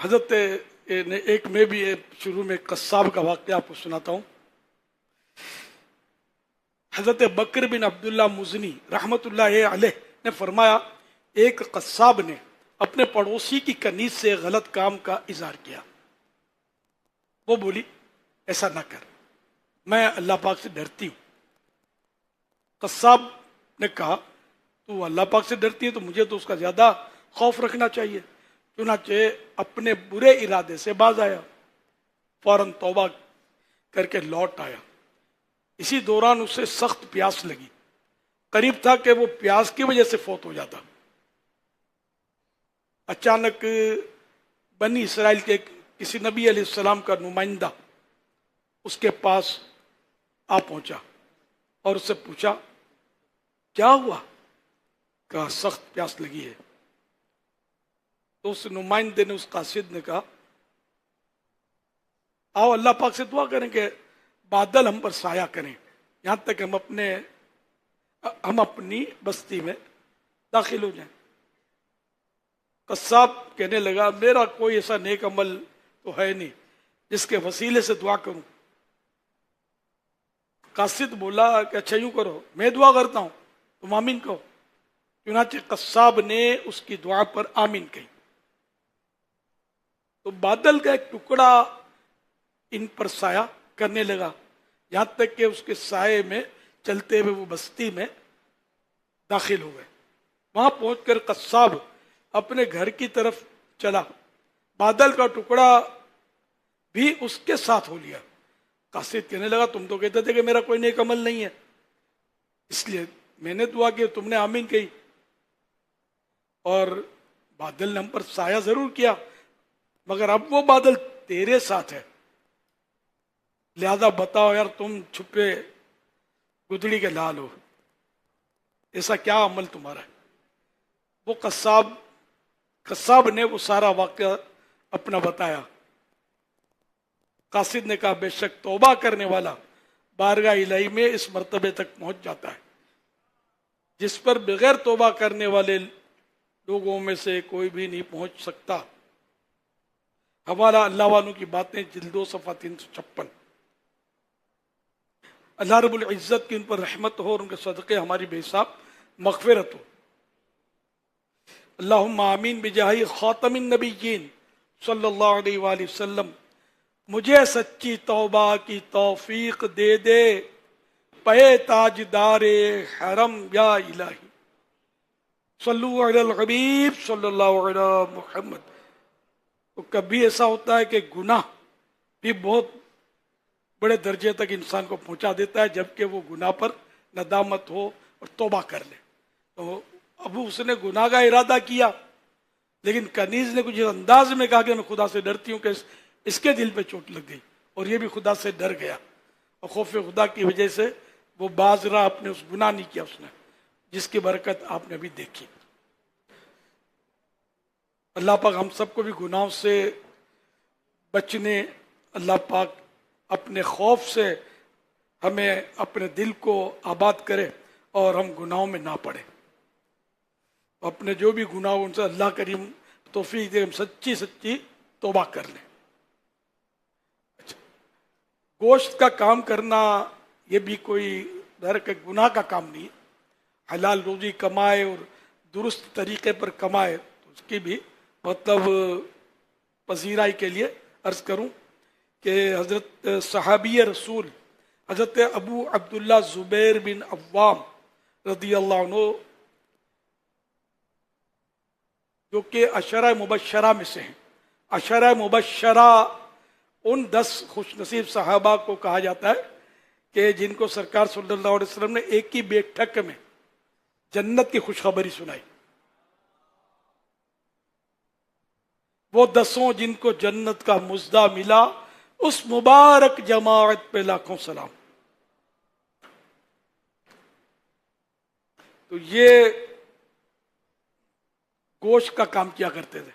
حضرت ایک میں بھی شروع میں قصاب کا واقعہ آپ کو سناتا ہوں. حضرت بکر بن عبداللہ مزنی رحمت اللہ علیہ نے فرمایا ایک قصاب نے اپنے پڑوسی کی کنیز سے غلط کام کا اظہار کیا. وہ بولی ایسا نہ کر، میں اللہ پاک سے ڈرتی ہوں. قصاب نے کہا تو اللہ پاک سے ڈرتی ہے تو مجھے تو اس کا زیادہ خوف رکھنا چاہیے. چنانچہ اپنے برے ارادے سے باز آیا، فوراً توبہ کر کے لوٹ آیا. اسی دوران اسے سخت پیاس لگی، قریب تھا کہ وہ پیاس کی وجہ سے فوت ہو جاتا. اچانک بنی اسرائیل کے کسی نبی علیہ السلام کا نمائندہ اس کے پاس آ پہنچا اور اس سے پوچھا کیا ہوا؟ کہا سخت پیاس لگی ہے. تو اس نمائندے نے، اس قاصد نے کہا آؤ اللہ پاک سے دعا کریں کہ بادل ہم پر سایہ کریں یہاں تک کہ ہم اپنی بستی میں داخل ہو جائیں. قصاب کہنے لگا میرا کوئی ایسا نیک عمل تو ہے نہیں جس کے وسیلے سے دعا کروں. قاصد بولا کہ اچھا یوں کرو، میں دعا کرتا ہوں تم آمین کہو. چنانچہ قصاب نے اس کی دعا پر آمین کہی تو بادل کا ایک ٹکڑا ان پر سایہ کرنے لگا، یہاں تک کہ اس کے سائے میں چلتے ہوئے وہ بستی میں داخل ہو گئے. وہاں پہنچ کر قصاب اپنے گھر کی طرف چلا، بادل کا ٹکڑا بھی اس کے ساتھ ہو لیا. قاصد کہنے لگا تم تو کہتے تھے کہ میرا کوئی نیک عمل نہیں ہے، اس لیے میں نے دعا کی، تم نے آمین کہی، اور بادل نے ہم پر سایہ ضرور کیا مگر اب وہ بادل تیرے ساتھ ہے، لہذا بتاؤ یار تم چھپے گدڑی کے لال ہو، ایسا کیا عمل تمہارا ہے؟ وہ قصاب نے وہ سارا واقعہ اپنا بتایا. قاصد نے کہا بے شک توبہ کرنے والا بارگاہ الہی میں اس مرتبے تک پہنچ جاتا ہے جس پر بغیر توبہ کرنے والے لوگوں میں سے کوئی بھی نہیں پہنچ سکتا. حوالہ اللہ والوں کی باتیں جلد 2 صفحہ 356. اللہ رب العزت کی ان پر رحمت ہو اور ان کے صدقے ہماری بے حساب مغفرت ہو. اللہم آمین بجاہ خاتم النبیین صلی اللہ علیہ وآلہ وسلم. مجھے سچی توبہ کی توفیق دے دے پے تاجدار حرم یا الہی. صلو علی الحبیب صلی اللہ علی محمد. تو کبھی ایسا ہوتا ہے کہ گناہ بھی بہت بڑے درجے تک انسان کو پہنچا دیتا ہے جبکہ وہ گناہ پر ندامت ہو اور توبہ کر لے. تو اب اس نے گناہ کا ارادہ کیا لیکن کنیز نے کچھ انداز میں کہا کہ میں خدا سے ڈرتی ہوں کہ اس کے دل پہ چوٹ لگ گئی اور یہ بھی خدا سے ڈر گیا اور خوف خدا کی وجہ سے وہ باز رہا، اپنے اس گناہ نہیں کیا اس نے جس کی برکت آپ نے ابھی دیکھی. اللہ پاک ہم سب کو بھی گناہوں سے بچنے، اللہ پاک اپنے خوف سے ہمیں اپنے دل کو آباد کرے اور ہم گناہوں میں نہ پڑے. اپنے جو بھی گناہ ہو ان سے اللہ کریم توفیق دے ہم سچی توبہ کر لیں. اچھا، گوشت کا کام کرنا یہ بھی کوئی گناہ کا کام نہیں ہے. حلال روزی کمائے اور درست طریقے پر کمائے تو اس کی بھی مطلب پذیرائی کے لیے عرض کروں کہ حضرت صحابی رسول حضرت ابو عبداللہ زبیر بن عوام رضی اللہ عنہ جو کہ عشرہ مبشرہ میں سے ہیں. عشرہ مبشرہ ان 10 خوش نصیب صحابہ کو کہا جاتا ہے کہ جن کو سرکار صلی اللہ علیہ وسلم نے ایک ہی بیٹھک میں جنت کی خوشخبری سنائی. وہ 10 جن کو جنت کا مژدہ ملا، اس مبارک جماعت پہ لاکھوں سلام. تو یہ گوشت کا کام کیا کرتے تھے.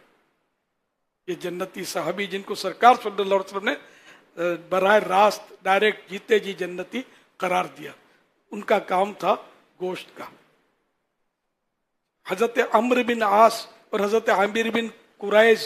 یہ جنتی صحابی جن کو سرکار صلی اللہ علیہ وسلم نے براہ راست ڈائریکٹ جیتے جی جنتی قرار دیا، ان کا کام تھا گوشت کا. حضرت عمرو بن عاص اور حضرت عامر بن قریظ